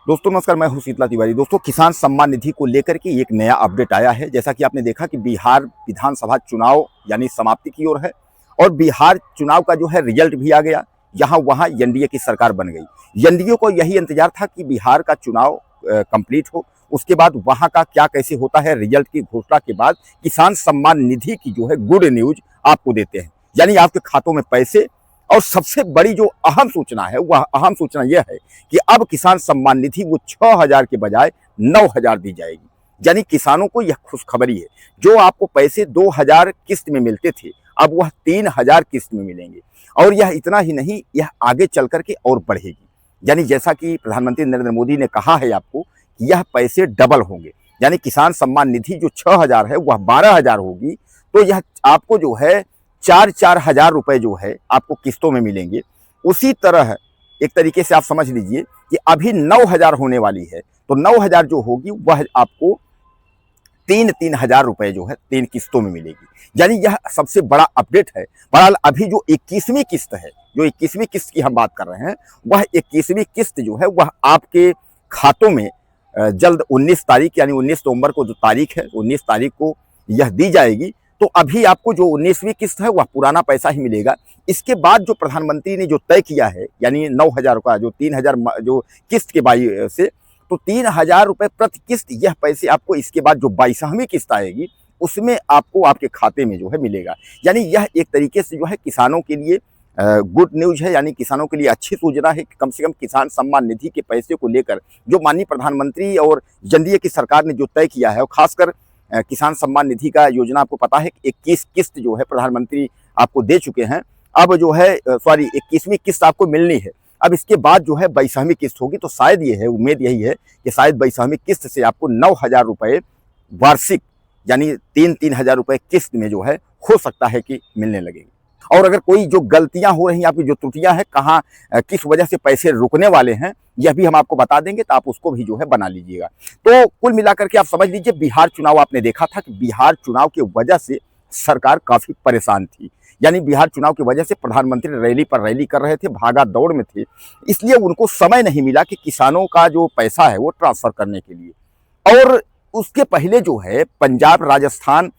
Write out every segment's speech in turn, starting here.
दोस्तों नमस्कार, मैं हूं शीतला तिवारी। दोस्तों, किसान सम्मान निधि को लेकर के एक नया अपडेट आया है। जैसा कि आपने देखा कि बिहार विधानसभा चुनाव यानी समाप्ति की ओर है और बिहार चुनाव का जो है रिजल्ट भी आ गया। यहाँ वहाँ एनडीए की सरकार बन गई। एनडीए को यही इंतजार था कि बिहार का चुनाव कंप्लीट हो, उसके बाद वहाँ का क्या कैसे होता है, रिजल्ट की घोषणा के बाद किसान सम्मान निधि की जो है गुड न्यूज आपको देते हैं, यानी आपके खातों में पैसे। और सबसे बड़ी जो अहम सूचना है, वह अहम सूचना यह है कि अब किसान सम्मान निधि वो 6,000 के बजाय 9,000 दी जाएगी। यानी किसानों को यह खुशखबरी है। जो आपको पैसे 2,000 किस्त में मिलते थे, अब वह 3,000 किस्त में मिलेंगे। और यह इतना ही नहीं, यह आगे चल करके और बढ़ेगी। यानी जैसा कि प्रधानमंत्री नरेंद्र मोदी ने कहा है आपको कि यह पैसे डबल होंगे। यानी किसान सम्मान निधि जो 6,000 है वह 12,000 होगी। तो यह आपको जो है 4-4 हजार रुपए जो है आपको किस्तों में मिलेंगे। उसी तरह एक तरीके से आप समझ लीजिए कि अभी 9,000 होने वाली है, तो 9,000 जो होगी वह आपको 3-3 हजार रुपए जो है 3 किस्तों में मिलेगी। यानी यह सबसे बड़ा अपडेट है। बहरहाल अभी जो 21वीं किस्त है, जो 21वीं किस्त की हम बात कर रहे हैं, वह 21वीं किस्त जो है वह आपके खातों में जल्द 19 तारीख यानी 19 नवंबर को जो तारीख है, 19 तारीख को यह दी जाएगी। तो अभी आपको जो 19वीं किस्त है वह पुराना पैसा ही मिलेगा। इसके बाद जो प्रधानमंत्री ने जो तय किया है, यानी 9,000 का जो 3,000 जो किस्त के बाई से, तो 3,000 रुपए प्रति किस्त, यह पैसे आपको इसके बाद जो 22वीं किस्त आएगी उसमें आपको आपके खाते में जो है मिलेगा। यानी यह एक तरीके से जो है किसानों के लिए गुड न्यूज है, यानी किसानों के लिए अच्छी सूचना है कि कम से कम किसान सम्मान निधि के पैसे को लेकर जो माननीय प्रधानमंत्री और एनडीए की सरकार ने जो तय किया है, और खासकर किसान सम्मान निधि का योजना आपको पता है कि 21 किस्त जो है प्रधानमंत्री आपको दे चुके हैं। अब जो है 21वीं किस्त आपको मिलनी है। अब इसके बाद जो है 22वीं किस्त होगी। तो शायद ये है, उम्मीद यही है कि शायद 22वीं किस्त से आपको 9,000 रुपए वार्षिक यानी 3-3 हजार रुपए किस्त में जो है हो सकता है कि मिलने लगेगी। और अगर कोई जो गलतियां हो रही हैं, आपकी जो त्रुटियां हैं, कहाँ किस वजह से पैसे रुकने वाले हैं, यह भी हम आपको बता देंगे, तो आप उसको भी जो है बना लीजिएगा। तो कुल मिलाकर के आप समझ लीजिए, बिहार चुनाव आपने देखा था कि बिहार चुनाव की वजह से सरकार काफी परेशान थी। यानी बिहार चुनाव की वजह से प्रधानमंत्री रैली पर रैली कर रहे थे, भागा दौड़ में थे, इसलिए उनको समय नहीं मिला कि किसानों का जो पैसा है वो ट्रांसफर करने के लिए। और उसके पहले जो है पंजाब, राजस्थान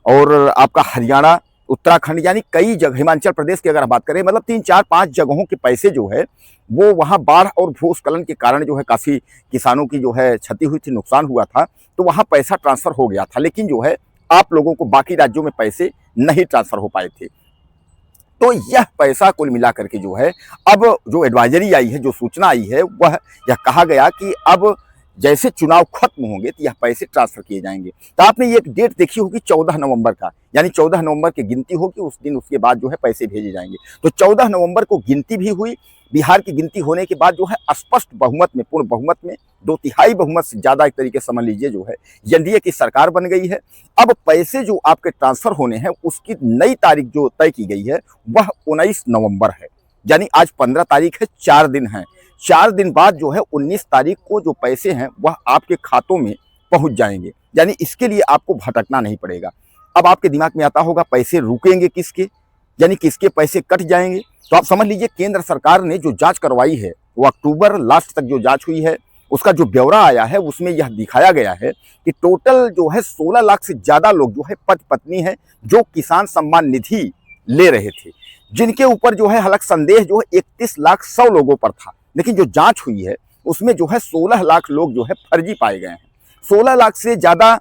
और आपका हरियाणा, उत्तराखंड, यानी कई जगह, हिमाचल प्रदेश की अगर बात करें, मतलब 3-4-5 जगहों के पैसे जो है वो वहाँ बाढ़ और भूस्खलन के कारण जो है काफ़ी किसानों की जो है क्षति हुई थी, नुकसान हुआ था, तो वहाँ पैसा ट्रांसफ़र हो गया था। लेकिन जो है आप लोगों को बाकी राज्यों में पैसे नहीं ट्रांसफ़र हो पाए थे। तो यह पैसा कुल मिला करके जो है अब जो एडवाइजरी आई है, जो सूचना आई है, वह यह कहा गया कि अब जैसे चुनाव खत्म होंगे तो यह पैसे ट्रांसफर किए जाएंगे। तो आपने ये एक डेट देखी होगी 14 नवंबर का, यानी 14 नवंबर की गिनती होगी उस दिन, उसके बाद जो है पैसे भेजे जाएंगे। तो 14 नवंबर को गिनती भी हुई। बिहार की गिनती होने के बाद जो है स्पष्ट बहुमत में, पूर्ण बहुमत में, 2/3 बहुमत से ज्यादा एक तरीके से समझ लीजिए जो है एनडीए की सरकार बन गई है। अब पैसे जो आपके ट्रांसफर होने हैं उसकी नई तारीख जो तय की गई है वह 19 नवंबर है। यानी आज 15 तारीख है, 4 दिन है। 4 दिन बाद जो है 19 तारीख को जो पैसे हैं वह आपके खातों में पहुंच जाएंगे। यानी इसके लिए आपको भटकना नहीं पड़ेगा। अब आपके दिमाग में आता होगा पैसे रुकेंगे किसके, यानी किसके पैसे कट जाएंगे। तो आप समझ लीजिए, केंद्र सरकार ने जो जांच करवाई है वो अक्टूबर लास्ट तक जो जांच हुई है उसका जो ब्यौरा आया है उसमें यह दिखाया गया है कि टोटल जो है 16 लाख से ज्यादा लोग जो है पति पत्नी है जो किसान सम्मान निधि ले रहे थे, जिनके ऊपर जो है हालांकि संदेह जो है 31 लाख 100 लोगों पर था। लेकिन जो जांच हुई है उसमें जो है 16 लाख लोग जो है फर्जी पाए गए हैं। 16 लाख से ज्यादा,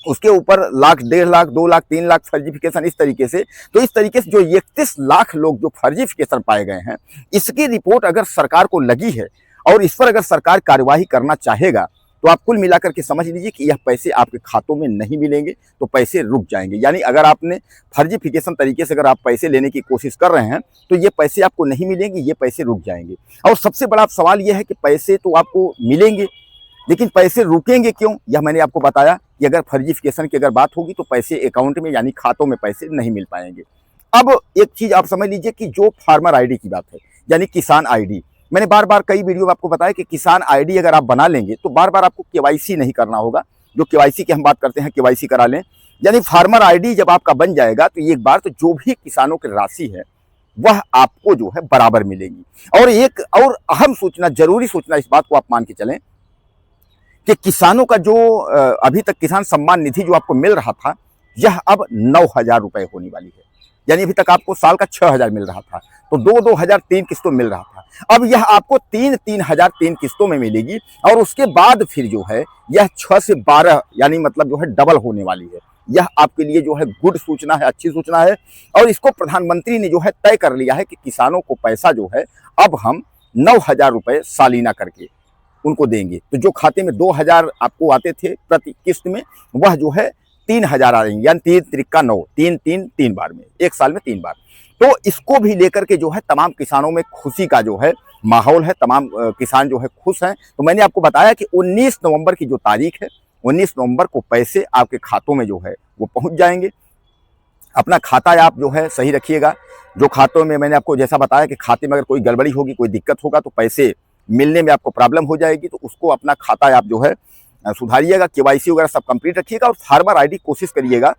उसके ऊपर लाख, 1.5 लाख, 2 लाख, 3 लाख फर्जिफिकेशन, इस तरीके से। तो इस तरीके से जो 31 लाख लोग जो फर्जिफिकेशन पाए गए हैं, इसकी रिपोर्ट अगर सरकार को लगी है और इस पर अगर सरकार कार्यवाही करना चाहेगा तो आप कुल मिलाकर के समझ लीजिए कि यह पैसे आपके खातों में नहीं मिलेंगे, तो पैसे रुक जाएंगे। यानी अगर आपने फर्जिफिकेशन तरीके से अगर आप पैसे लेने की कोशिश कर रहे हैं तो ये पैसे आपको नहीं मिलेंगे, ये पैसे रुक जाएंगे। और सबसे बड़ा सवाल यह है कि पैसे तो आपको मिलेंगे लेकिन पैसे रुकेंगे क्यों, यह मैंने आपको बताया कि अगर फर्जिफिकेशन की अगर बात होगी तो पैसे अकाउंट में यानी खातों में पैसे नहीं मिल पाएंगे। अब एक चीज आप समझ लीजिए कि जो फार्मर आईडी की बात है, यानी किसान आईडी, मैंने बार बार कई वीडियो में आपको बताया कि किसान आईडी अगर आप बना लेंगे तो बार बार आपको केवाईसी नहीं करना होगा। जो केवाईसी की हम बात करते हैं, केवाईसी करा लें। यानी फार्मर आईडी जब आपका बन जाएगा तो एक बार तो जो भी किसानों की राशि है वह आपको जो है बराबर मिलेगी। और एक और अहम सूचना, जरूरी सूचना, इस बात को आप मान के चलें कि किसानों का जो अभी तक किसान सम्मान निधि जो आपको मिल रहा था, यह अब 9,000 रुपए होने वाली है। यानी अभी तक आपको साल का 6,000 मिल रहा था, तो 2-2,000 3 किस्तों मिल रहा था। अब यह आपको 3-3,000 3 किस्तों में मिलेगी, और उसके बाद फिर जो है यह 6 से 12 यानी मतलब जो है डबल होने वाली है। यह आपके लिए जो है गुड सूचना है, अच्छी सूचना है। और इसको प्रधानमंत्री ने जो है तय कर लिया है कि किसानों को पैसा जो है अब हम 9,000 रुपए सालीना करके उनको देंगे। तो जो खाते में 2,000 आपको आते थे प्रति किस्त में, वह जो है 3,000 आ रहेंगे, यानी 3 त्रिक्का 9, 3 बार में, एक साल में 3 बार। तो इसको भी लेकर के जो है तमाम किसानों में खुशी का जो है माहौल है, तमाम किसान जो है खुश हैं। तो मैंने आपको बताया कि 19 नवंबर की जो तारीख है, 19 नवंबर को पैसे आपके खातों में जो है वो पहुंच जाएंगे। अपना खाता आप जो है सही रखिएगा। जो खातों में मैंने आपको जैसा बताया कि खाते में अगर कोई गड़बड़ी होगी, कोई दिक्कत होगा, तो पैसे मिलने में आपको प्रॉब्लम हो जाएगी। तो उसको अपना खाता आप जो है सुधारिएगा, केवाईसी वगैरह सब कंप्लीट रखिएगा। और फार्मर आईडी कोशिश करिएगा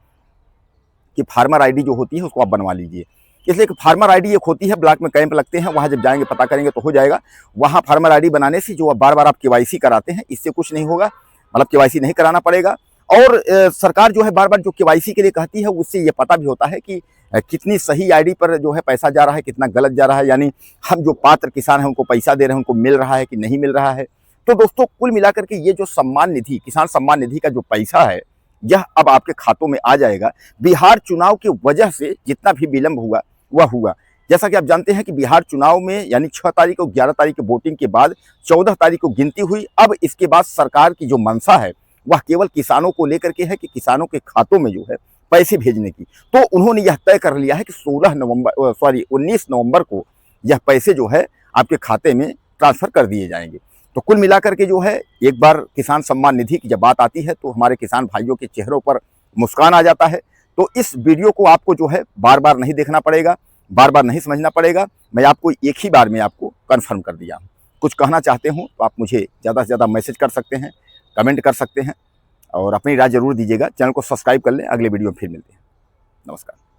कि फार्मर आईडी जो होती है उसको आप बनवा लीजिए। इसलिए कि फार्मर आईडी एक होती है, ब्लॉक में कैंप लगते हैं, वहाँ जब जाएंगे पता करेंगे तो हो जाएगा। वहाँ फार्मर आईडी बनाने से जो बार बार आप केवाईसी कराते हैं, इससे कुछ नहीं होगा, मतलब केवाईसी नहीं कराना पड़ेगा। और सरकार जो है बार बार जो केवाईसी के लिए कहती है, उससे ये पता भी होता है कि कितनी सही आईडी पर जो है पैसा जा रहा है, कितना गलत जा रहा है, यानी हम जो पात्र किसान हैं उनको पैसा दे रहे हैं, उनको मिल रहा है कि नहीं मिल रहा है। तो दोस्तों कुल मिलाकर के ये जो सम्मान निधि, किसान सम्मान निधि का जो पैसा है, यह अब आपके खातों में आ जाएगा। बिहार चुनाव की वजह से जितना भी विलंब हुआ वह हुआ। जैसा कि आप जानते हैं कि बिहार चुनाव में यानी 6 तारीख को 11 तारीख की वोटिंग के बाद 14 तारीख को गिनती हुई। अब इसके बाद सरकार की जो मंशा है वह केवल किसानों को लेकर के है कि किसानों के खातों में जो है पैसे भेजने की। तो उन्होंने यह तय कर लिया है कि 19 नवंबर को यह पैसे जो है आपके खाते में ट्रांसफर कर दिए जाएंगे। तो कुल मिलाकर के जो है एक बार किसान सम्मान निधि की जब बात आती है तो हमारे किसान भाइयों के चेहरों पर मुस्कान आ जाता है। तो इस वीडियो को आपको जो है बार बार नहीं देखना पड़ेगा, बार बार नहीं समझना पड़ेगा। मैं आपको एक ही बार में आपको कन्फर्म कर दिया हूँ। कुछ कहना चाहते हो तो आप मुझे ज़्यादा से ज़्यादा मैसेज कर सकते हैं, कमेंट कर सकते हैं, और अपनी राय जरूर दीजिएगा। चैनल को सब्सक्राइब कर लें। अगले वीडियो में फिर मिलते हैं। नमस्कार।